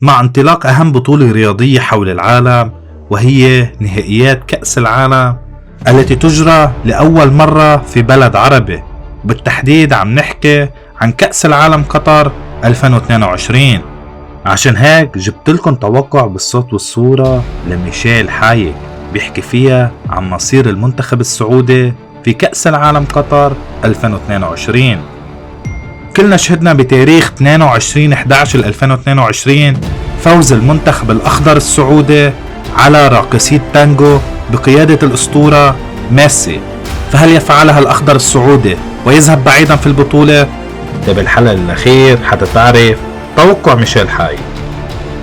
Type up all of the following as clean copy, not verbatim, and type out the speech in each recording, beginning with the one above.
مع انطلاق أهم بطولة رياضية حول العالم، وهي نهائيات كأس العالم التي تجرى لأول مرة في بلد عربي، بالتحديد عم نحكي عن كأس العالم قطر 2022. عشان هيك جبت لكم توقع بالصوت والصورة لميشيل حايك بيحكي فيها عن مصير المنتخب السعودي في كأس العالم قطر 2022. كلنا شهدنا بتاريخ 22/11/2022 فوز المنتخب الأخضر السعودي على راقصي التانجو بقيادة الأسطورة ميسي. فهل يفعلها الأخضر السعودي ويذهب بعيدا في البطولة؟ بالحلقة الأخير حتى تعرف توقع ميشيل حايك.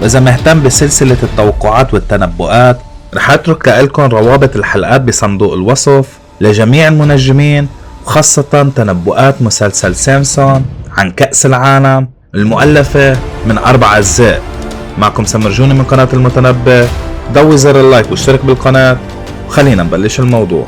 وإذا مهتم بسلسلة التوقعات والتنبؤات رح أترك لكم روابط الحلقات بصندوق الوصف لجميع المنجمين، وخاصة تنبؤات مسلسل سيمسون عن كأس العالم المؤلفة من 4 أجزاء. معكم سمرجوني من قناة المتنبئ. ضوي زر اللايك واشترك بالقناة وخلينا نبلش الموضوع.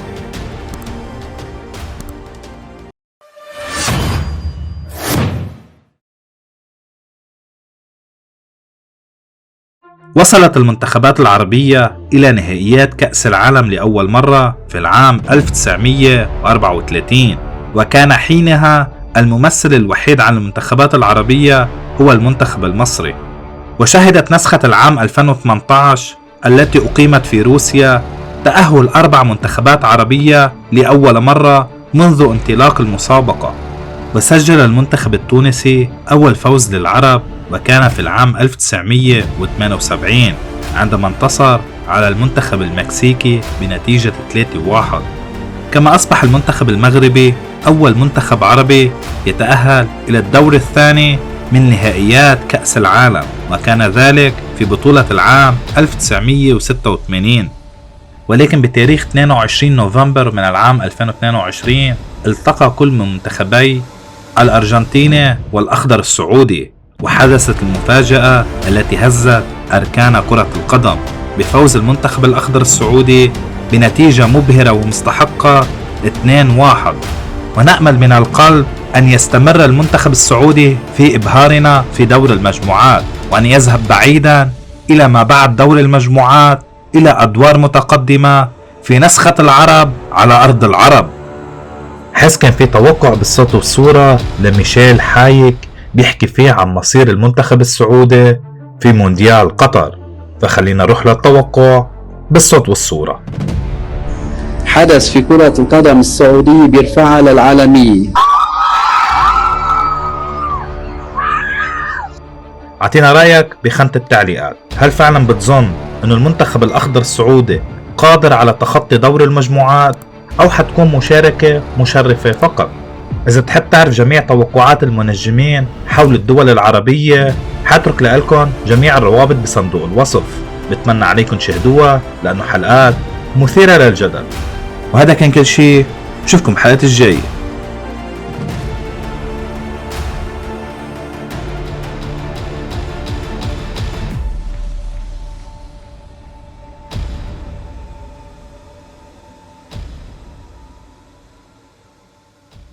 وصلت المنتخبات العربية إلى نهائيات كأس العالم لأول مرة في العام 1934، وكان حينها الممثل الوحيد عن المنتخبات العربية هو المنتخب المصري. وشهدت نسخة العام 2018 التي أقيمت في روسيا تأهل 4 منتخبات عربية لأول مرة منذ انطلاق المسابقة. وسجل المنتخب التونسي أول فوز للعرب، وكان في العام 1978 عندما انتصر على المنتخب المكسيكي بنتيجة 3-1. كما أصبح المنتخب المغربي أول منتخب عربي يتأهل إلى الدور الثاني من نهائيات كأس العالم، وكان ذلك في بطولة العام 1986. ولكن بتاريخ 22 نوفمبر من العام 2022 التقى كل من منتخبي الأرجنتين والأخضر السعودي، وحدثت المفاجأة التي هزت أركان كرة القدم بفوز المنتخب الأخضر السعودي بنتيجة مبهرة ومستحقة 2-1. ونأمل من القلب أن يستمر المنتخب السعودي في إبهارنا في دور المجموعات، وأن يذهب بعيدا إلى ما بعد دور المجموعات إلى أدوار متقدمة في نسخة العرب على أرض العرب. حس كان في توقع بالصوت والصورة لميشيل حايك بيحكي فيه عن مصير المنتخب السعودي في مونديال قطر، فخلينا نروح للتوقع بالصوت والصورة. حدث في كرة القدم السعودية بيرفعها للعالمية. اعطينا رأيك بخانة التعليقات. هل فعلا بتظن انه المنتخب الأخضر السعودي قادر على تخطي دور المجموعات، أو حتكون مشاركة مشرفة فقط؟ إذا تحب تعرف جميع توقعات المنجمين حول الدول العربية حاترك لكم جميع الروابط بصندوق الوصف. بتمنى عليكم تشاهدوها لأنه حلقات مثيرة للجدل. وهذا كان كل شيء، نشوفكم حلقة الجاية.